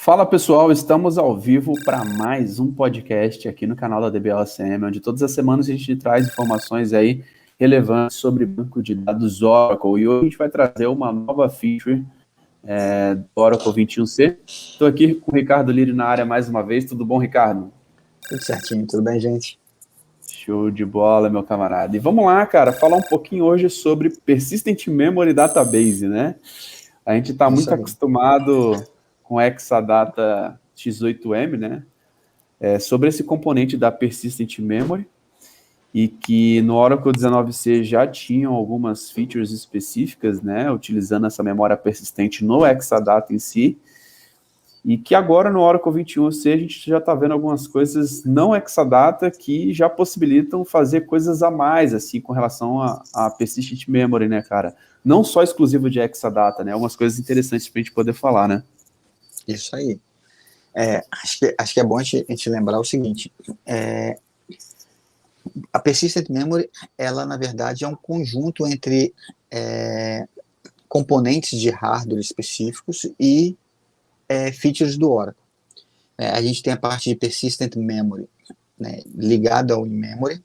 Fala pessoal, estamos ao vivo para mais um podcast aqui no canal da DBOCM, onde todas as semanas a gente traz informações aí relevantes sobre banco de dados Oracle. E hoje a gente vai trazer uma nova feature do Oracle 21C. Estou aqui com o Ricardo Lírio na área mais uma vez. Tudo bom, Ricardo? Tudo certinho, tudo bem, gente? Show de bola, meu camarada. E vamos lá, cara, falar um pouquinho hoje sobre Persistent Memory Database, né? A gente está muito acostumado com Exadata X8M, né? Sobre esse componente da Persistent Memory, e que no Oracle 19c já tinham algumas features específicas, né? Utilizando essa memória persistente no Exadata em si, e que agora no Oracle 21c a gente já está vendo algumas coisas não Exadata que já possibilitam fazer coisas a mais, assim, com relação a Persistent Memory, né, cara? Não só exclusivo de Exadata, né? Algumas coisas interessantes para a gente poder falar, né? Isso aí. Acho que é bom a gente lembrar o seguinte, a Persistent Memory, ela na verdade é um conjunto entre componentes de hardware específicos e features do Oracle. A gente tem a parte de Persistent Memory, né, ligada ao in-memory,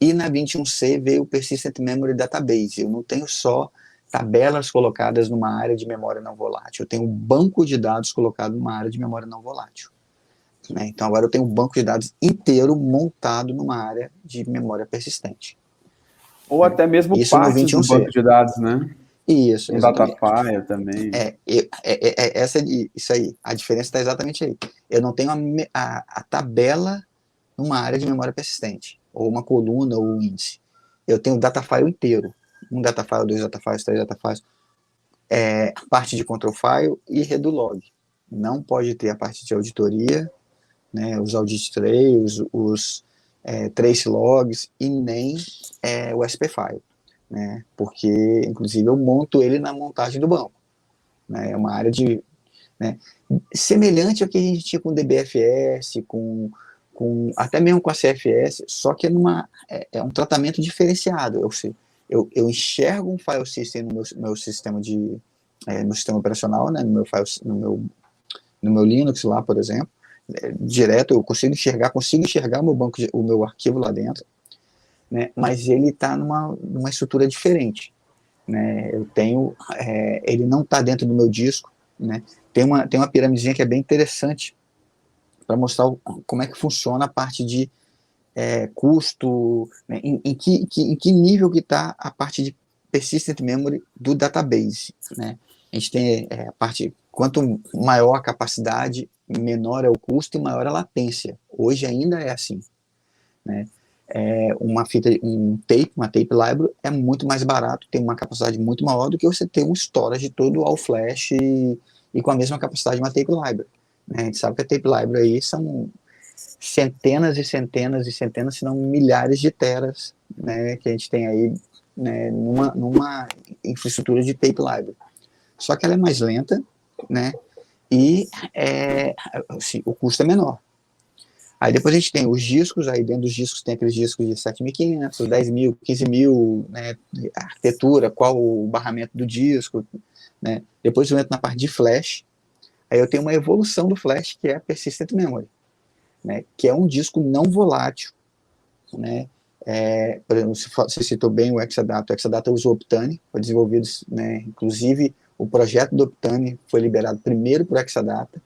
e na 21C veio o Persistent Memory Database. Eu não tenho só tabelas colocadas numa área de memória não volátil, eu tenho um banco de dados colocado numa área de memória não volátil. Né? Então agora eu tenho um banco de dados inteiro montado numa área de memória persistente. Ou até mesmo Isso no partes do 21C. banco de dados, né? Isso, Um exatamente. Datafile também. Isso aí. A diferença está exatamente aí. Eu não tenho a tabela numa área de memória persistente, ou uma coluna, ou um índice. Eu tenho o datafile inteiro. Um datafile, dois datafiles, três datafiles. Parte de control file e redulog. Não pode ter a parte de auditoria, né, os audit trails, os trace logs e nem o SP file. Né, porque, inclusive, eu monto ele na montagem do banco. Né, é uma área de... Né, semelhante ao que a gente tinha com o DBFS, até mesmo com a CFS, só que é um tratamento diferenciado. Eu enxergo um file system no meu sistema no sistema operacional, né, no meu Linux lá, por exemplo, direto eu consigo enxergar o meu arquivo lá dentro, né, mas ele está numa estrutura diferente. Né, ele não está dentro do meu disco, né, tem uma piramidezinha que é bem interessante para mostrar como é que funciona a parte de custo, né, em que nível que está a parte de persistent memory do database. Né. A gente tem a parte, quanto maior a capacidade, menor é o custo e maior a latência. Hoje ainda é assim. Né. Uma tape library é muito mais barato, tem uma capacidade muito maior do que você ter um storage todo all flash e com a mesma capacidade de uma tape library. Né. A gente sabe que a tape library aí são centenas e centenas e centenas, se não milhares de teras, né, que a gente tem aí, né, numa infraestrutura de tape library. Só que ela é mais lenta, né, e assim, o custo é menor. Aí depois a gente tem os discos, aí dentro dos discos tem aqueles discos de 7.500, 10.000, 15.000, né, arquitetura, qual o barramento do disco, né. Depois eu entro na parte de flash, aí eu tenho uma evolução do flash, que é a persistent memory, né, que é um disco não volátil. Né. Por exemplo, você citou bem o Exadata. O Exadata usa o Optane, foi desenvolvido, né, inclusive o projeto do Optane foi liberado primeiro para o Exadata.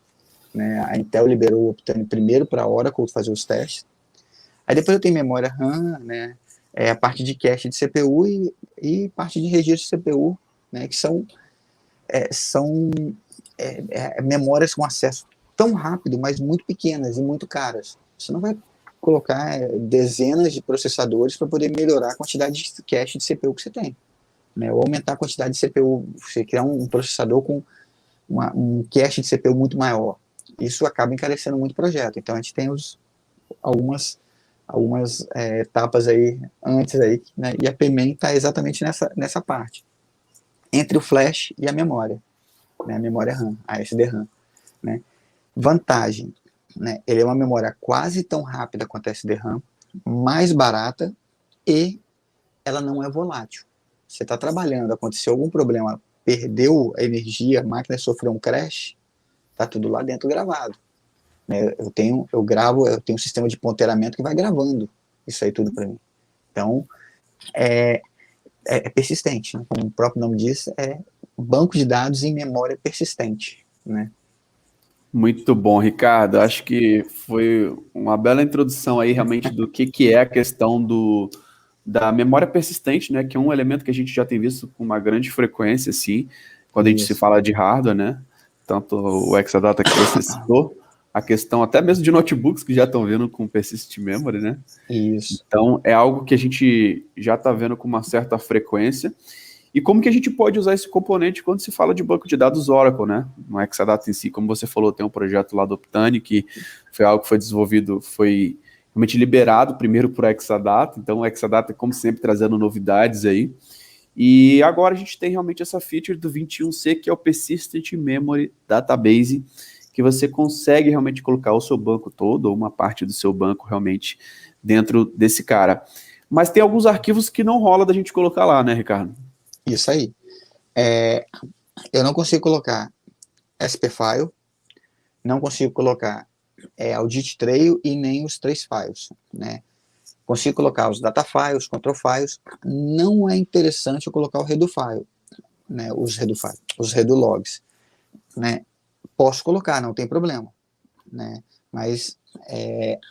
Né, a Intel liberou o Optane primeiro para a Oracle fazer os testes. Aí depois eu tenho memória RAM, né, a parte de cache de CPU e parte de registro de CPU, né, que são memórias com acesso tão rápido, mas muito pequenas e muito caras. Você não vai colocar dezenas de processadores para poder melhorar a quantidade de cache de CPU que você tem. Né, ou aumentar a quantidade de CPU, você criar um processador com um cache de CPU muito maior. Isso acaba encarecendo muito o projeto. Então a gente tem algumas etapas aí antes aí, né, e a PMEM está exatamente nessa parte, entre o flash e a memória, né, a memória RAM, a SD-RAM. Né. Vantagem, né, ele é uma memória quase tão rápida quanto a SD-RAM, mais barata e ela não é volátil. Você está trabalhando, aconteceu algum problema, perdeu a energia, a máquina sofreu um crash, está tudo lá dentro gravado. Né? Eu tenho um sistema de ponteiramento que vai gravando isso aí tudo para mim. Então, é persistente, né? Como o próprio nome diz, é banco de dados em memória persistente, né? Muito bom, Ricardo. Acho que foi uma bela introdução aí realmente do que é a questão da memória persistente, né? Que é um elemento que a gente já tem visto com uma grande frequência, assim, quando a gente se fala de hardware, né? Tanto o Exadata que você citou, a questão até mesmo de notebooks que já estão vindo com persistent memory, né? Isso. Então, é algo que a gente já está vendo com uma certa frequência. E como que a gente pode usar esse componente quando se fala de banco de dados Oracle, né? No Exadata em si, como você falou, tem um projeto lá do Optane, que foi algo que foi desenvolvido, foi realmente liberado primeiro por Exadata, então o Exadata, como sempre, trazendo novidades aí. E agora a gente tem realmente essa feature do 21C, que é o Persistent Memory Database, que você consegue realmente colocar o seu banco todo, ou uma parte do seu banco realmente dentro desse cara. Mas tem alguns arquivos que não rola da gente colocar lá, né, Ricardo? Isso aí. Eu não consigo colocar SPFile, não consigo colocar audit trail e nem os 3 files, né? Consigo colocar os data files, control files. Não é interessante eu colocar o redo file, né? Os redo logs, né? Posso colocar, não tem problema, né? Mas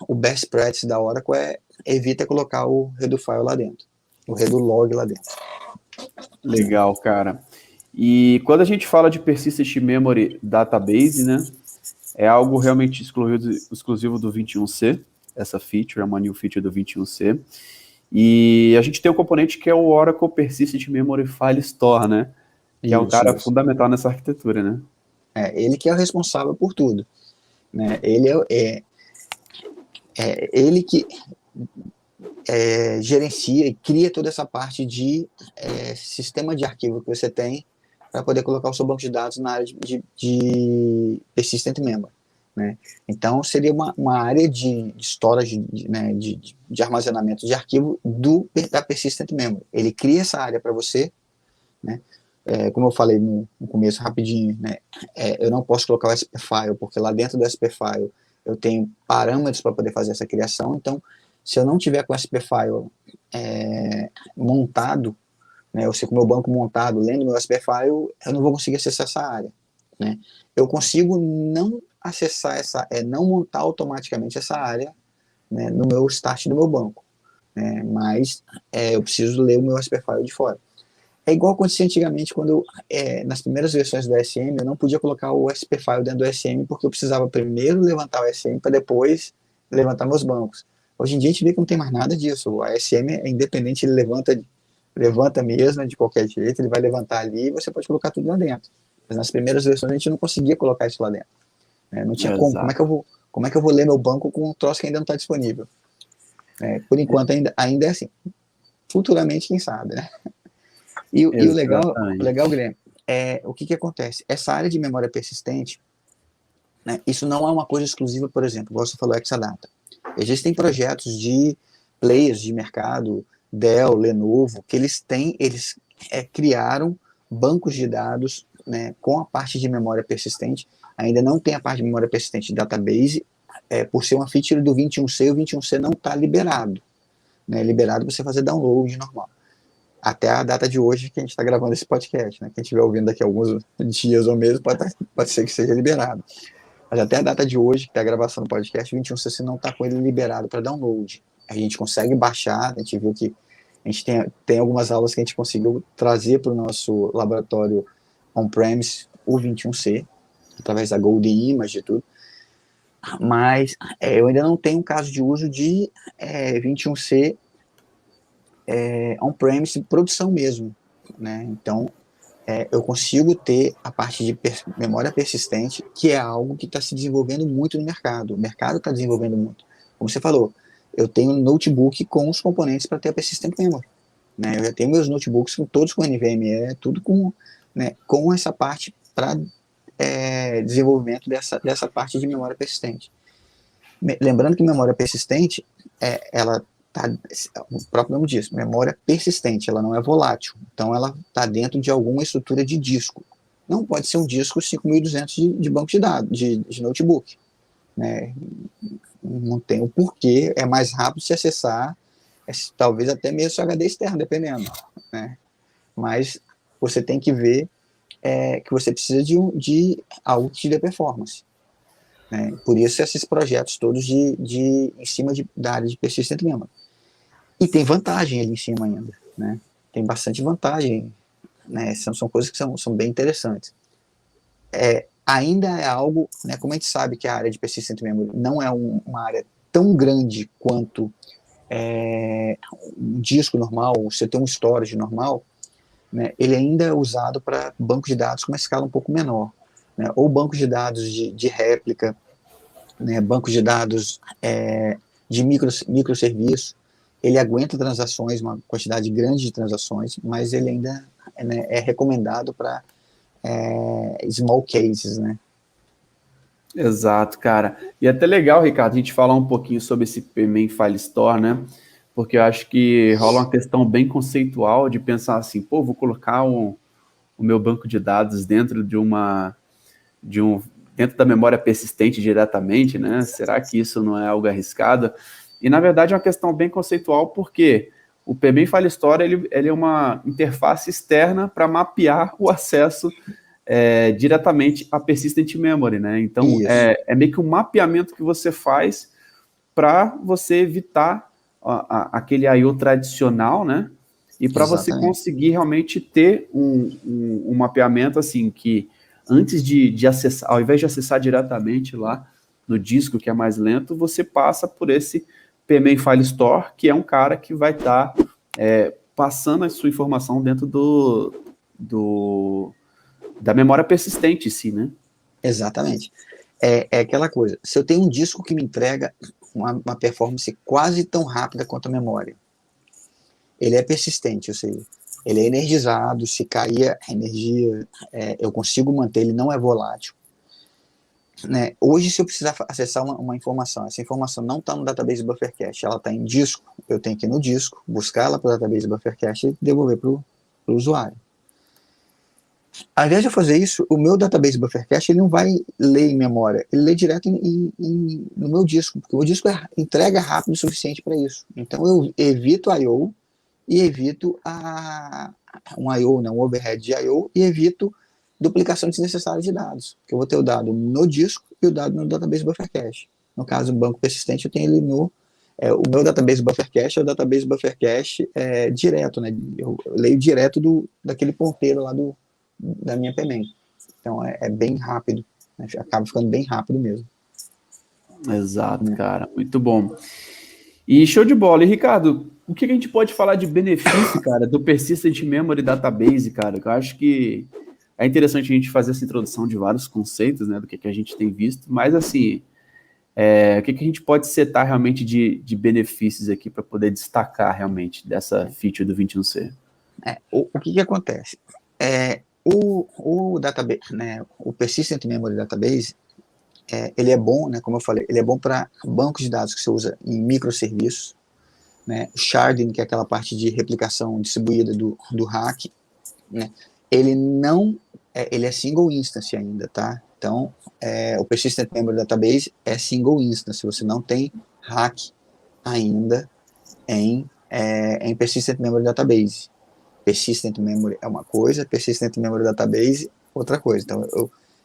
o best practice da Oracle evita colocar o redo file lá dentro, o redo log lá dentro. Legal, cara. E quando a gente fala de Persistent Memory Database, né, é algo realmente exclusivo do 21C, essa feature, é uma new feature do 21C. E a gente tem um componente que é o Oracle Persistent Memory File Store, né, que é um cara fundamental nessa arquitetura, né? Ele que é o responsável por tudo, né? Ele ele que gerencia e cria toda essa parte de sistema de arquivo que você tem para poder colocar o seu banco de dados na área de persistent memory, né? Então, seria uma área de storage, né, de armazenamento de arquivo da persistent memory. Ele cria essa área para você, né? Como eu falei no começo, rapidinho, né? Eu não posso colocar o SPFile, porque lá dentro do SPFile eu tenho parâmetros para poder fazer essa criação. Então, se eu não tiver com o SPFile montado, né, eu sei com o meu banco montado, lendo meu SPFile, eu não vou conseguir acessar essa área, né? Eu consigo não acessar não montar automaticamente essa área, né, no meu start do meu banco, né? Mas eu preciso ler o meu SPFile de fora. É igual acontecia antigamente, quando nas primeiras versões do SM, eu não podia colocar o SPFile dentro do SM, porque eu precisava primeiro levantar o SM para depois levantar meus bancos. Hoje em dia a gente vê que não tem mais nada disso. O SM é independente, ele levanta mesmo, de qualquer jeito, ele vai levantar ali e você pode colocar tudo lá dentro. Mas nas primeiras versões a gente não conseguia colocar isso lá dentro. Não tinha como. Como é que eu vou ler meu banco com um troço que ainda não está disponível? Por enquanto ainda é assim. Futuramente, quem sabe, né? E o legal, Guilherme, o que acontece? Essa área de memória persistente, né, isso não é uma coisa exclusiva, por exemplo, igual você falou, Exadata. Existem projetos de players de mercado, Dell, Lenovo, que eles criaram bancos de dados, né, com a parte de memória persistente. Ainda não tem a parte de memória persistente de database, por ser uma feature do 21C, o 21C não está liberado. Né, liberado para você fazer download normal. Até a data de hoje que a gente está gravando esse podcast, né? Quem estiver ouvindo daqui a alguns dias ou meses pode ser que seja liberado. Mas até a data de hoje, que está a gravação do podcast, 21C não está com ele liberado para download. A gente consegue baixar, a gente viu que a gente tem algumas aulas que a gente conseguiu trazer para o nosso laboratório on-premise o 21C, através da Golden Image e tudo. Mas eu ainda não tenho um caso de uso de 21C on-premise, produção mesmo, né? Então, eu consigo ter a parte de memória persistente, que é algo que está se desenvolvendo muito no mercado. O mercado está desenvolvendo muito. Como você falou, eu tenho um notebook com os componentes para ter a persistent memory, né? Eu já tenho meus notebooks todos com NVMe, tudo com essa parte para desenvolvimento dessa parte de memória persistente. Lembrando que memória persistente, ela o próprio nome diz, memória persistente, ela não é volátil, então ela está dentro de alguma estrutura de disco, não pode ser um disco 5.200 de banco de dados, de notebook. Né? Não tem o porquê, é mais rápido se acessar, talvez até mesmo seu HD externo, dependendo. Né? Mas você tem que ver que você precisa de algo que te dê performance. Né? Por isso esses projetos todos em cima da área de persistent memory. E tem vantagem ali em cima ainda. Né? Tem bastante vantagem. Né? São coisas que são bem interessantes. Ainda é algo, né, como a gente sabe que a área de persistent memory não é uma área tão grande quanto um disco normal, você tem um storage normal, né, ele ainda é usado para bancos de dados com uma escala um pouco menor, né, ou bancos de dados de réplica, né, bancos de dados de microserviço, ele aguenta transações, uma quantidade grande de transações, mas ele ainda é recomendado para small cases, né? Exato, cara. E é até legal, Ricardo, a gente falar um pouquinho sobre esse PMEM File Store, né? Porque eu acho que rola uma questão bem conceitual de pensar assim, pô, vou colocar o meu banco de dados dentro dentro da memória persistente diretamente, né? Será que isso não é algo arriscado? E na verdade é uma questão bem conceitual, porque o PMEM File Store ele é uma interface externa para mapear o acesso diretamente a persistent memory, né? Então é meio que um mapeamento que você faz para você evitar aquele I/O tradicional, né? E para você conseguir realmente ter um mapeamento assim que antes de acessar, ao invés de acessar diretamente lá no disco que é mais lento, você passa por esse PMEM File Store, que é um cara que vai estar passando a sua informação dentro da memória persistente em si, né? Exatamente. É aquela coisa, se eu tenho um disco que me entrega uma performance quase tão rápida quanto a memória, ele é persistente, ou seja, ele é energizado, se cair a energia, eu consigo manter, ele não é volátil. Né? Hoje, se eu precisar acessar uma informação, essa informação não está no database buffer cache, ela está em disco, eu tenho que ir no disco, buscar ela para o database buffer cache e devolver para o usuário. Ao invés de eu fazer isso, o meu database buffer cache ele não vai ler em memória, ele lê direto no meu disco, porque o disco entrega rápido o suficiente para isso. Então eu evito I/O e evito um I/O, né, um overhead de I/O, e evito duplicação desnecessária de dados, porque eu vou ter o dado no disco e o dado no database buffer cache. No caso, o banco persistente, eu tenho ele o meu database buffer cache é o database buffer cache direto, né? Eu leio direto daquele ponteiro lá da minha PMEM. Então é bem rápido, né? Acaba ficando bem rápido mesmo. Exato, cara, muito bom. E show de bola. E Ricardo, o que a gente pode falar de benefício, cara, do Persistent Memory Database, cara? Eu acho que é interessante a gente fazer essa introdução de vários conceitos, né, do que a gente tem visto, mas assim, o que a gente pode setar realmente de benefícios aqui para poder destacar realmente dessa feature do 21C? O que acontece? O database, né, o Persistent Memory Database, ele é bom, né, como eu falei, ele é bom para bancos de dados que você usa em microserviços, né, sharding, que é aquela parte de replicação distribuída do hack, né, ele não, ele é single instance ainda, tá? Então, o Persistent Memory Database é single instance, você não tem hack ainda em Persistent Memory Database. Persistent Memory é uma coisa, Persistent Memory Database outra coisa. Então,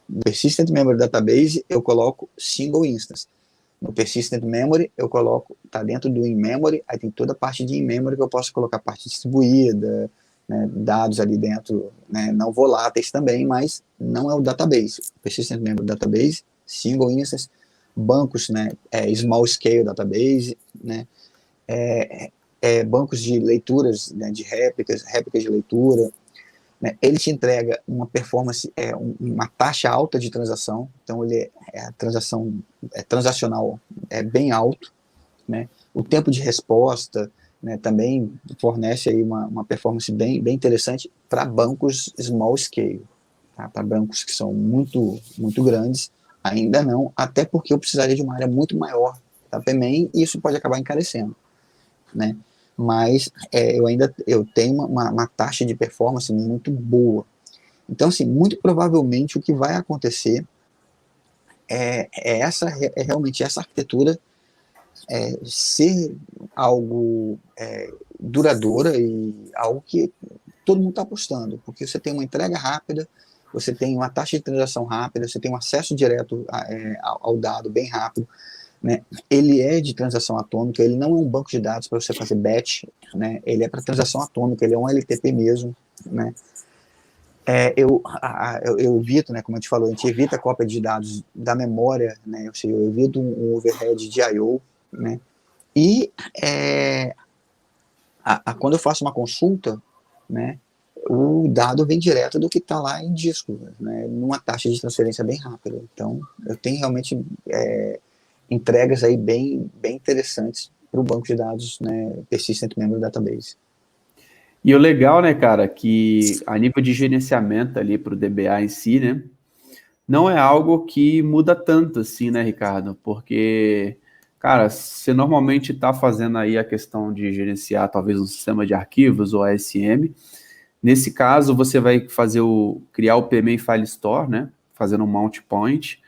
no Persistent Memory Database eu coloco single instance. No Persistent Memory eu coloco, tá dentro do in-memory, aí tem toda a parte de in-memory que eu posso colocar parte distribuída, né, dados ali dentro, né, não voláteis também, mas não é o database. Persistent Memory Database, single instance, bancos, né, small scale database, né, bancos de leituras, né, de réplicas de leitura, né, ele te entrega uma performance, uma taxa alta de transação, então a transação transacional é bem alto, né, o tempo de resposta, né, também fornece aí uma performance bem interessante para bancos small scale, tá? Para bancos que são muito, muito grandes, ainda não, até porque eu precisaria de uma área muito maior da PMEM e isso pode acabar encarecendo, né? Mas eu tenho uma taxa de performance muito boa. Então, assim, muito provavelmente o que vai acontecer é realmente essa arquitetura ser algo duradoura e algo que todo mundo está apostando, porque você tem uma entrega rápida, você tem uma taxa de transação rápida, você tem um acesso direto ao dado bem rápido, né? Ele é de transação atômica, ele não é um banco de dados para você fazer batch, né? Ele é para transação atômica, ele é um LTP mesmo, né? Eu evito, né, como a gente falou, a gente evita a cópia de dados da memória, né, ou seja, eu evito um overhead de I/O, né, e quando eu faço uma consulta, né, o dado vem direto do que está lá em disco, né, numa taxa de transferência bem rápida. Então, eu tenho realmente entregas aí bem interessantes para o banco de dados, né, Persistent Memory Database. E o legal, né, cara, que a nível de gerenciamento ali para o DBA em si, né, não é algo que muda tanto assim, né, Ricardo? Porque, cara, você normalmente está fazendo aí a questão de gerenciar talvez um sistema de arquivos ou ASM. Nesse caso, você vai fazer criar o PME File Store, né? Fazendo um mount point,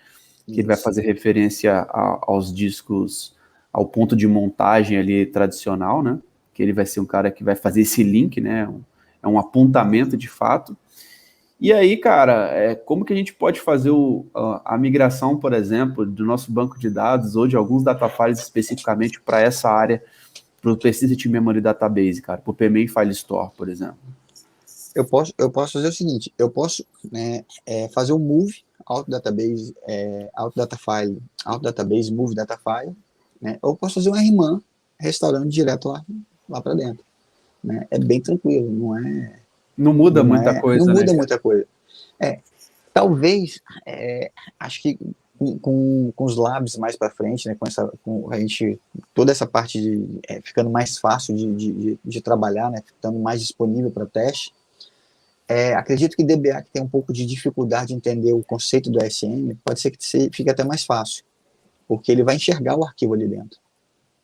que ele vai fazer referência aos discos, ao ponto de montagem ali tradicional, né? Que ele vai ser um cara que vai fazer esse link, né? É um apontamento de fato. E aí, cara, como que a gente pode fazer a migração, por exemplo, do nosso banco de dados ou de alguns data files especificamente para essa área, para o Persistent Memory Database, cara, para o PME File Store, por exemplo? Eu posso fazer o seguinte, eu posso, né, fazer um move out database, out data file, out database, move data file, né, ou posso fazer um RMAN restaurando direto lá para dentro, né, é bem tranquilo, Não muda muita não coisa, né, muda cara? muita coisa. Talvez, acho que com os labs mais para frente, né, com a gente, toda essa parte ficando mais fácil de trabalhar, né, ficando mais disponível para teste, acredito que DBA que tem um pouco de dificuldade em entender o conceito do ASM, pode ser que fique até mais fácil, porque ele vai enxergar o arquivo ali dentro.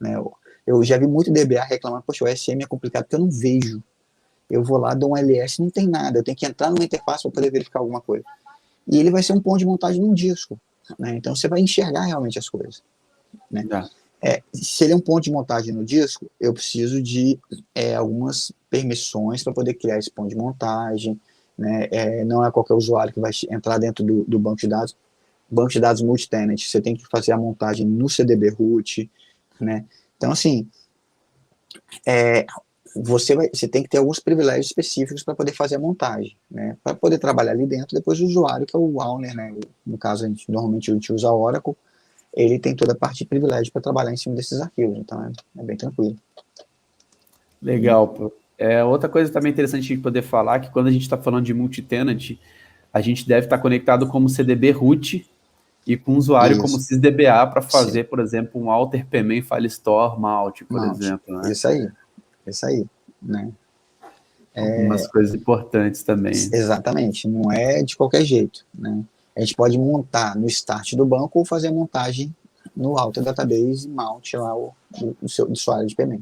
Né? Eu já vi muito DBA reclamando, poxa, o ASM é complicado porque eu não vejo. Eu vou lá, dou um LS, não tem nada, eu tenho que entrar numa interface para poder verificar alguma coisa. E ele vai ser um ponto de montagem num disco. Né? Então você vai enxergar realmente as coisas. Né? Se ele é um ponto de montagem no disco, eu preciso de algumas permissões para poder criar esse ponto de montagem, né? Não é qualquer usuário que vai entrar dentro do banco de dados. Banco de dados multi-tenant, você tem que fazer a montagem no CDB root, né? Então, assim, você tem que ter alguns privilégios específicos para poder fazer a montagem, né? Para poder trabalhar ali dentro, depois o usuário, que é o owner, né? No caso, normalmente a gente usa Oracle, ele tem toda a parte de privilégio para trabalhar em cima desses arquivos, então é bem tranquilo. Legal, pô. Outra coisa também interessante de poder falar, que quando a gente está falando de multi-tenant, a gente deve estar conectado como CDB root e com o usuário como Isso. sysdba para fazer, Sim. por exemplo, um alter pman file store mount, por Mount. exemplo, né? Isso aí, né? Algumas coisas importantes também. Exatamente, não é de qualquer jeito, né? A gente pode montar no start do banco ou fazer a montagem no Alter Database mount lá o seu usuário de payment.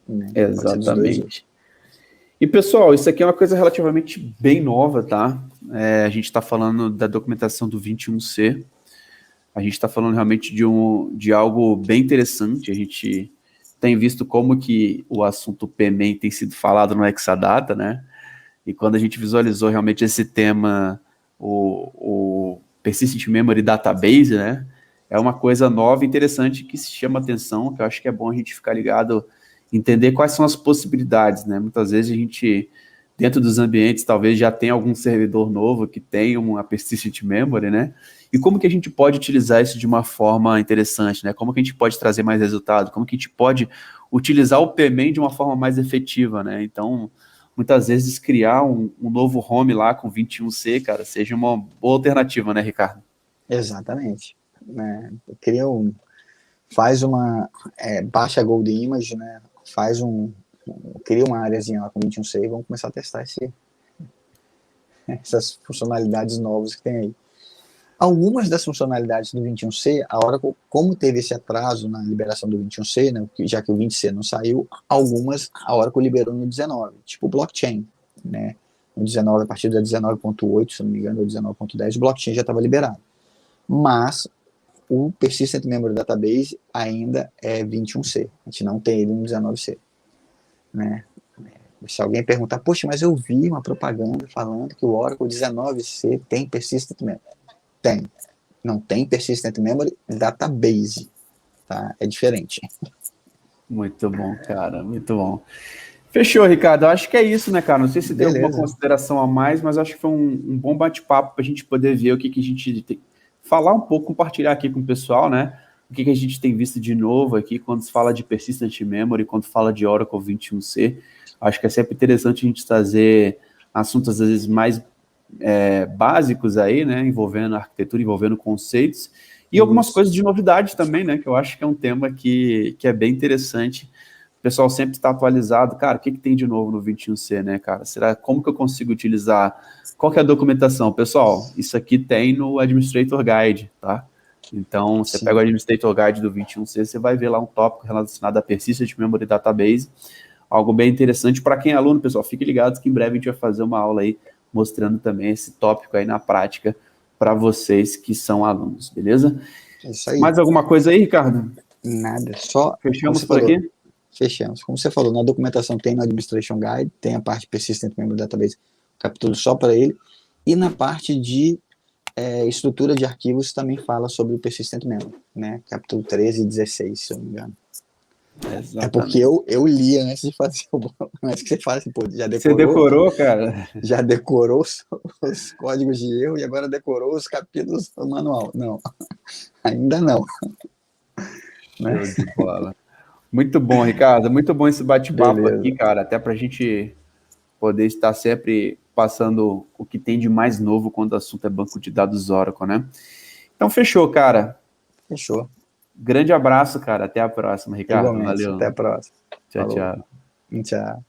Né? Pode ser dos dois jeitos. Exatamente. E, pessoal, isso aqui é uma coisa relativamente bem nova, tá? A gente está falando da documentação do 21C. A gente está falando realmente de algo bem interessante. A gente tem visto como que o assunto PMEM tem sido falado no Exadata, né? E quando a gente visualizou realmente esse tema, o Persistent Memory Database, né? É uma coisa nova e interessante que se chama atenção, que eu acho que é bom a gente ficar ligado, entender quais são as possibilidades, né? Muitas vezes a gente, dentro dos ambientes, talvez já tem algum servidor novo que tem uma Persistent Memory, né? E como que a gente pode utilizar isso de uma forma interessante, né? Como que a gente pode trazer mais resultado? Como que a gente pode utilizar o PMEM de uma forma mais efetiva, né? Então, muitas vezes criar um novo home lá com 21C, cara, seja uma boa alternativa, né, Ricardo? Exatamente. Né? Faz uma baixa a Gold Image, né? Cria uma areazinha lá com 21C e vamos começar a testar essas funcionalidades novas que tem aí. Algumas das funcionalidades do 21C, a Oracle, como teve esse atraso na liberação do 21C, né, já que o 20C não saiu, algumas a Oracle liberou no 19, tipo blockchain, né? no 19, a partir da 19.8, se não me engano, ou 19.10, o blockchain já estava liberado. Mas o Persistent Memory Database ainda é 21C. A gente não tem ele no 19C. Né? Se alguém perguntar, poxa, mas eu vi uma propaganda falando que o Oracle 19C tem Persistent Memory. Tem. Não tem Persistent Memory Database. Tá? É diferente. Muito bom, cara. Muito bom. Fechou, Ricardo. Eu acho que é isso, né, cara? Não sei se tem alguma consideração a mais, mas acho que foi um bom bate-papo para a gente poder ver o que a gente tem. Falar um pouco, compartilhar aqui com o pessoal, né? O que a gente tem visto de novo aqui quando se fala de Persistent Memory, quando fala de Oracle 21C. Acho que é sempre interessante a gente trazer assuntos, às vezes, mais básicos aí, né? Envolvendo arquitetura, envolvendo conceitos. E algumas coisas de novidade também, né? Que eu acho que é um tema que é bem interessante. O pessoal sempre está atualizado. Cara, o que tem de novo no 21C, né, cara? Como que eu consigo utilizar? Qual que é a documentação? Pessoal, isso aqui tem no Administrator Guide, tá? Então, você pega o Administrator Guide do 21C, você vai ver lá um tópico relacionado a Persistent Memory Database, algo bem interessante para quem é aluno, pessoal. Fique ligados que em breve a gente vai fazer uma aula aí mostrando também esse tópico aí na prática para vocês que são alunos, beleza? É isso aí. Mais alguma coisa aí, Ricardo? Nada, só... Fechamos por aqui? Fechamos. Como você falou, na documentação tem no Administration Guide, tem a parte Persistent Memory Database, capítulo só para ele, e na parte de estrutura de arquivos também fala sobre o Persistent Memory, né? Capítulo 13 e 16, se eu não me engano. Exatamente. É porque eu li antes de fazer antes que você fale assim, pô, já decorou. Você decorou, cara? Já decorou os códigos de erro e agora decorou os capítulos do manual. Não, ainda não. Show de bola. Muito bom, Ricardo. Muito bom esse bate-papo aqui, cara. Até para a gente poder estar sempre passando o que tem de mais novo quando o assunto é banco de dados Oracle, né? Então, fechou, cara. Fechou. Grande abraço, cara. Até a próxima, Ricardo. Igualmente. Valeu. Até a próxima. Tchau, tchau. Tchau.